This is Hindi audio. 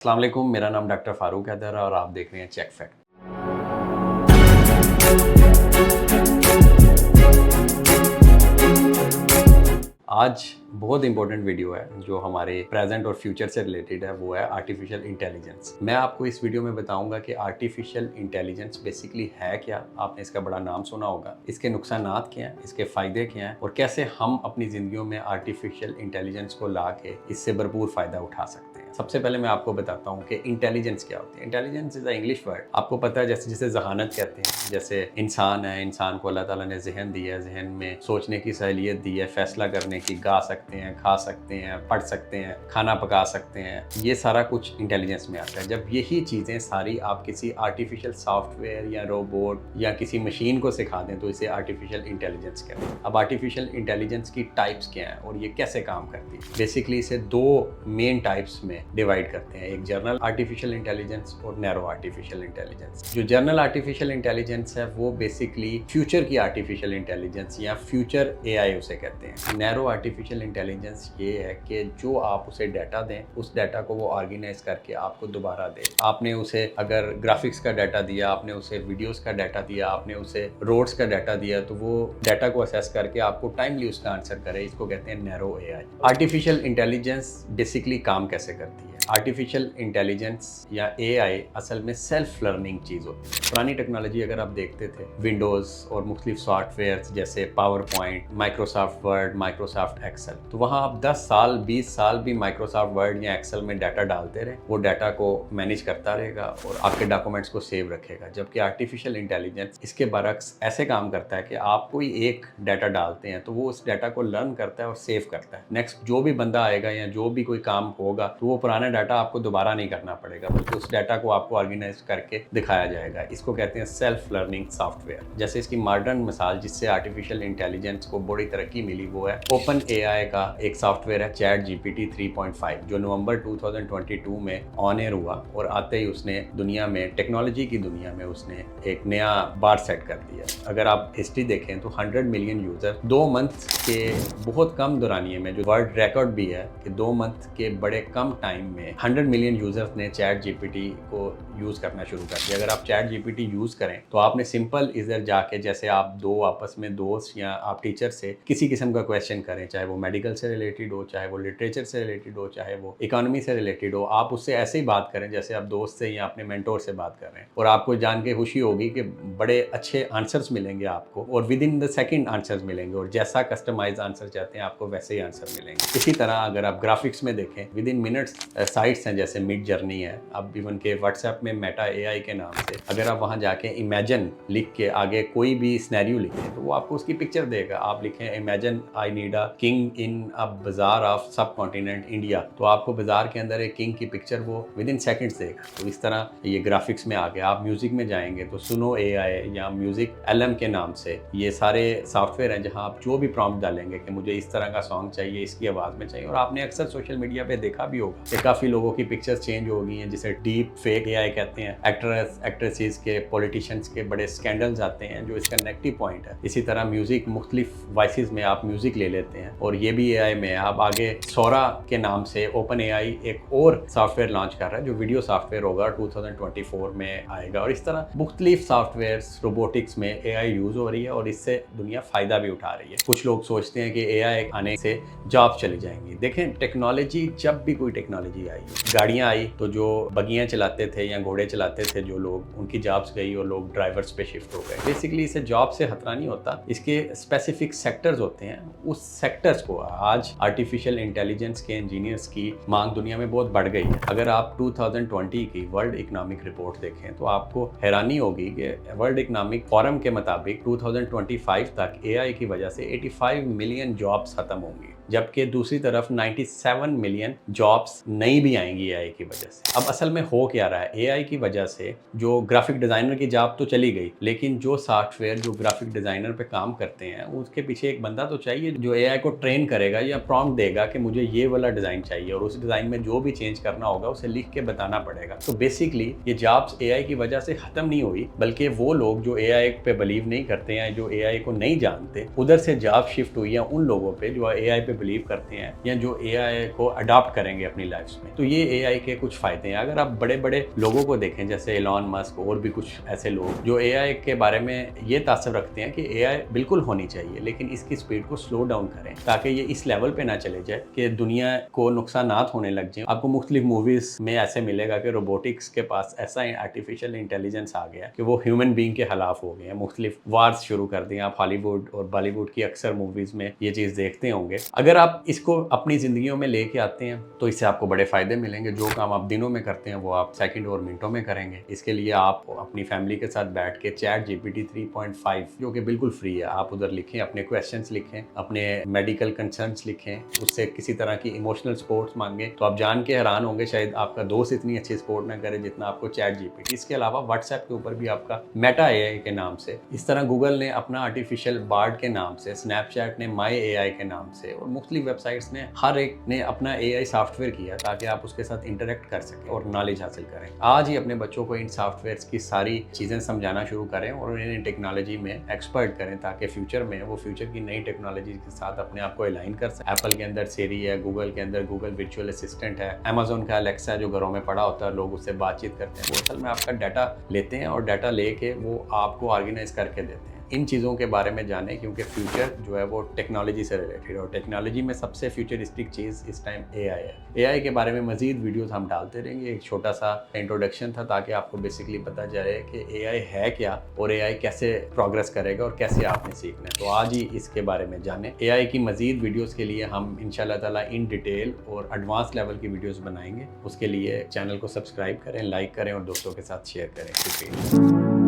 अस्सलाम वालेकुम, मेरा नाम डॉक्टर फ़ारूक हैदर है और आप देख रहे हैं चेक फैक्ट। आज बहुत इंपॉर्टेंट वीडियो है जो हमारे प्रेजेंट और फ्यूचर से रिलेटेड है, वो है आर्टिफिशियल इंटेलिजेंस। मैं आपको इस वीडियो में बताऊंगा कि आर्टिफिशियल इंटेलिजेंस बेसिकली है क्या। आपने इसका बड़ा नाम सुना होगा, इसके नुकसानात क्या हैं, इसके फ़ायदे क्या हैं और कैसे हम अपनी ज़िंदगियों में आर्टिफिशियल इंटेलिजेंस को ला के इससे भरपूर फ़ायदा उठा सकते हैं। सबसे पहले मैं आपको बताता हूँ कि इंटेलिजेंस क्या होती है। Intelligence is a English word. आपको पता है जैसे जिसे जहानत कहते हैं, जैसे इंसान है, इंसान को अल्लाह ताला ने जहन दिया है, जहन में सोचने की सहलियत दी है, फैसला करने की, गा सकते हैं, खा सकते हैं, पढ़ सकते हैं, खाना पका सकते हैं, ये सारा कुछ इंटेलिजेंस में आता है। जब यही चीज़ें सारी आप किसी आर्टिफिशियल सॉफ्टवेयर या रोबोट या किसी मशीन को सिखा दें तो इसे आर्टिफिशियल इंटेलिजेंस कहते हैं। अब आर्टिफिशियल इंटेलिजेंस की टाइप्स क्या हैं और ये कैसे काम करती है। बेसिकली इसे दो मेन टाइप्स में डिवाइड करते हैं, एक जनरल आर्टिफिशियल इंटेलिजेंस और नैरो आर्टिफिशियल इंटेलिजेंस। जो जनरल आर्टिफिशियल इंटेलिजेंस है वो बेसिकली फ्यूचर की आर्टिफिशियल इंटेलिजेंस या फ्यूचर एआई उसे कहते हैं। नैरो आर्टिफिशियल इंटेलिजेंस ये है कि जो आप उसे डाटा दें, उस डाटा को वो ऑर्गेनाइज करके आपको दोबारा दे। आपने उसे अगर ग्राफिक्स का डाटा दिया, आपने उसे वीडियोस का डाटा दिया, आपने उसे रोड्स का डाटा दिया, तो वो डाटा को असेस करके आपको टाइमली उसका आंसर करे। इसको कहते हैं narrow AI. Artificial intelligence basically काम कैसे करती है। आर्टिफिशियल इंटेलिजेंस या एआई असल में सेल्फ लर्निंग चीज़ होती है। पुरानी टेक्नोलॉजी अगर आप देखते थे, विंडोज़ और मुख्तलिफ सॉफ्टवेयर जैसे PowerPoint, Microsoft Word, Microsoft Excel, तो वहाँ आप 10 साल 20 साल भी माइक्रोसॉफ्ट वर्ड या एक्सेल में डाटा डालते रहे, वो डाटा को मैनेज करता रहेगा और आपके डॉक्यूमेंट्स को सेव रखेगा। जबकि आर्टिफिशियल इंटेलिजेंस इसके बरक्स ऐसे काम करता है कि आप कोई एक डाटा डालते हैं तो वो उस डाटा को लर्न करता है और सेव करता है। नेक्स्ट जो भी बंदा आएगा या जो भी कोई काम होगा तो वो पुराना डाटा आपको दोबारा नहीं करना पड़ेगा, बल्कि उस डाटा को आपको ऑर्गेनाइज करके दिखाया जाएगा। इसको कहते हैं सेल्फ लर्निंग सॉफ्टवेयर। जैसे इसकी मॉडर्न मिसाल जिससे आर्टिफिशियल इंटेलिजेंस को बड़ी तरक्की मिली वो है ओपन एआई का एक सॉफ्टवेयर है चैट जीपीटी 3.5, जो नवंबर 2022 में ऑन एयर हुआ और आते ही उसने दुनिया में, टेक्नोलॉजी की दुनिया में उसने एक नया बार सेट कर दिया। अगर आप हिस्ट्री देखें तो 100 मिलियन यूजर 2 मंथ के बहुत कम दौरानिए में, जो वर्ल्ड रिकॉर्ड भी है कि 2 मंथ के बड़े कम टाइम में 100 मिलियन यूजर्स ने चैट जीपीटी को यूज करना शुरू कर दिया। अगर आप चैट जीपीटी यूज करें तो आपने सिंपल इधर जाके, जैसे आप दो आपस में दोस्त या आप टीचर से किसी किस्म का क्वेश्चन करें, चाहे वो मेडिकल से रिलेटेड हो, चाहे वो लिटरेचर से रिलेटेड हो, चाहे वो इकोनॉमी से रिलेटेड हो, आप उससे ऐसे ही बात करें जैसे आप दोस्त से या अपने मेंटोर से बात कर रहे हैं और आपको जान के खुशी होगी कि बड़े अच्छे आंसर्स मिलेंगे आपको और with in the second answers मिलेंगे और जैसा कस्टमाइज आंसर चाहते हैं आपको वैसे ही आंसर मिलेंगे। इसी तरह अगर आप ग्राफिक्स में देखें, विद इन मिनट्स साइट्स हैं जैसे मिड जर्नी है, अब इवन के व्हाट्सएप में मेटा एआई के नाम से अगर आप वहां जाके इमेजिन लिख के आगे कोई भी सिनेरियो लिखें तो वो आपको उसकी पिक्चर देगा। आप लिखें imagine I need a king in a bazaar of सब कॉन्टिनेंट इंडिया, तो आपको बाजार के अंदर एक किंग की पिक्चर वो विद इन सेकेंड्स देगा। तो इस तरह ये ग्राफिक्स में आ गया। आप म्यूजिक में जाएंगे तो सुनो एआई या म्यूजिक एलएम के नाम से ये सारे सॉफ्टवेयर हैं जहां आप जो भी प्रॉम्प्ट डालेंगे कि मुझे इस तरह का सॉन्ग चाहिए, इसकी आवाज़ में चाहिए, और आपने अक्सर सोशल मीडिया पे देखा भी होगा कि काफ़ी लोगों की पिक्चर्स चेंज हो गई हैं, जिसे डीप फेक एआई कहते हैं। एक्ट्रेस एक्ट्रेसेस के, पॉलिटिशियंस के बड़े स्कैंडल्स आते हैं जो इसका नेगेटिव पॉइंट है। इसी तरह म्यूजिक, मुख्तलिफ वॉइसेस में आप म्यूजिक ले लेते हैं और ये भी एआई में आप आगे सोरा के नाम से ओपन एआई एक और सॉफ्टवेयर लॉन्च कर रहा है जो वीडियो सॉफ्टवेयर होगा, 2024 में आएगा। और इस तरह मुख्तलिफ सॉफ्टवेयर रोबोटिक्स में एआई यूज हो रही है और इससे दुनिया फायदा भी उठा रही है। कुछ लोग सोचते हैं कि एआई आने से जॉब चली जाएंगी। देखें, टेक्नोलॉजी, जब भी कोई टेक्नोलॉजी आई, गाड़ियां आई तो जो बगियां चलाते थे या घोड़े चलाते थे जो लोग, उनकी जॉब्स गई और लोग ड्राइवर्स पे शिफ्ट हो गए। बेसिकली इसे जॉब से खतरा नहीं होता, इसके स्पेसिफिक सेक्टर्स होते हैं। उस सेक्टर्स को आज आर्टिफिशियल इंटेलिजेंस के इंजीनियर्स की मांग दुनिया में बहुत बढ़ गई है। अगर आप 2020 की वर्ल्ड इकोनॉमिक रिपोर्ट देखें तो आपको हैरानी होगी कि वर्ल्ड इकोनॉमिक फोरम के मुताबिक 2025 तक एआई की वजह से 85 मिलियन जॉब्स खत्म होंगी, जबकि दूसरी तरफ 97 मिलियन जॉब्स नई भी आएंगी एआई की वजह से। अब असल में हो क्या रहा है, एआई की वजह से जो ग्राफिक डिज़ाइनर की जॉब तो चली गई, लेकिन जो सॉफ्टवेयर जो ग्राफिक डिज़ाइनर पे काम करते हैं उसके पीछे एक बंदा तो चाहिए जो एआई को ट्रेन करेगा या प्रॉम्प्ट देगा कि मुझे ये वाला डिज़ाइन चाहिए, और उस डिज़ाइन में जो भी चेंज करना होगा उसे लिख के बताना पड़ेगा। तो बेसिकली ये जॉब्स एआई की वजह से ख़त्म नहीं हुई, बल्कि वो लोग जो एआई पे बिलीव नहीं करते हैं, जो एआई को नहीं जानते, उधर से जॉब शिफ्ट हुई है उन लोगों पे जो एआई पे बिलीव करते हैं या जो एआई को अडॉप्ट करेंगे अपनी लाइफ में। तो ये एआई के कुछ फायदे हैं। अगर आप बड़े बड़े लोगों को देखें जैसे एलॉन मस्क और भी कुछ ऐसे लोग जो एआई के बारे में ये तासर रखते हैं कि एआई बिल्कुल होनी चाहिए, लेकिन इसकी स्पीड को स्लो डाउन करें ताकि ये इस लेवल पे ना चले जाए कि दुनिया को नुकसानात होने लग जाए। आपको मुख्तलिफ मूवीज में ऐसे मिलेगा कि रोबोटिक्स के पास ऐसा आर्टिफिशियल इंटेलिजेंस आ गया कि वो ह्यूमन बीइंग के खिलाफ हो गए हैं, मुख्तलिफ वार्स शुरू कर दिए। आप हॉलीवुड और बॉलीवुड की अक्सर मूवीज में ये चीज़ देखते होंगे। अगर आप इसको अपनी जिंदगियों में लेके आते हैं तो इससे आपको बड़े फायदे मिलेंगे। जो काम आप दिनों में करते हैं वो आप सेकंड और मिनटों में करेंगे। इसके लिए आप अपनी फैमिली के साथ बैठ के चैट जीपीटी 3.5 जो कि बिल्कुल फ्री है, आप उधर लिखें, अपने क्वेश्चंस लिखें, अपने मेडिकल कंसर्न्स लिखें, उससे किसी तरह की इमोशनल सपोर्ट मांगे तो आप जान के हैरान होंगे शायद आपका दोस्त इतनी अच्छी सपोर्ट ना करे जितना आपको चैट जीपीटी। इसके अलावा व्हाट्सएप के ऊपर भी आपका मेटा एआई के नाम से, इस तरह गूगल ने अपना आर्टिफिशियल बार्ड के नाम से, स्नैपचैट ने माई एआई के नाम से और मुख्तलिफ वेबसाइट्स ने हर एक ने अपना एआई सॉफ्टवेयर किया ताकि आप उसके साथ इंटरेक्ट कर सकें और नॉलेज हासिल करें। आज ही अपने बच्चों को इन सॉफ्टवेयर्स की सारी चीज़ें समझाना शुरू करें और उन्हें टेक्नोलॉजी में एक्सपर्ट करें ताकि फ्यूचर में वो फ्यूचर की नई टेक्नोलॉजी के साथ अपने आप को अलाइन कर सकें। एप्पल के अंदर सीरी है, गूगल के अंदर गूगल वर्चुअल असिस्टेंट है, अमेजोन का एलेक्सा जो घरों में पड़ा होता है, लोग उससे बातचीत करते हैं। वो असल में आपका डाटा लेते हैं और डाटा लेके वो आपको ऑर्गेनाइज करके देते हैं। इन चीज़ों के बारे में जानें क्योंकि फ्यूचर जो है वो टेक्नोलॉजी से रिलेटेड है और टेक्नोलॉजी में सबसे फ्यूचरिस्टिक चीज़ इस टाइम एआई है। एआई के बारे में मजीद वीडियोस हम डालते रहेंगे। एक छोटा सा इंट्रोडक्शन था ताकि आपको बेसिकली पता जाए कि एआई है क्या और एआई कैसे प्रोग्रेस करेगा और कैसे आपने सीखना है। तो आज ही इसके बारे में जानें। एआई की मजीद वीडियोज़ के लिए हम इंशाल्लाह ताला इन डिटेल और एडवांस लेवल की वीडियोज़ बनाएंगे। उसके लिए चैनल को सब्सक्राइब करें, लाइक करें और दोस्तों के साथ शेयर करें। शुक्रिया।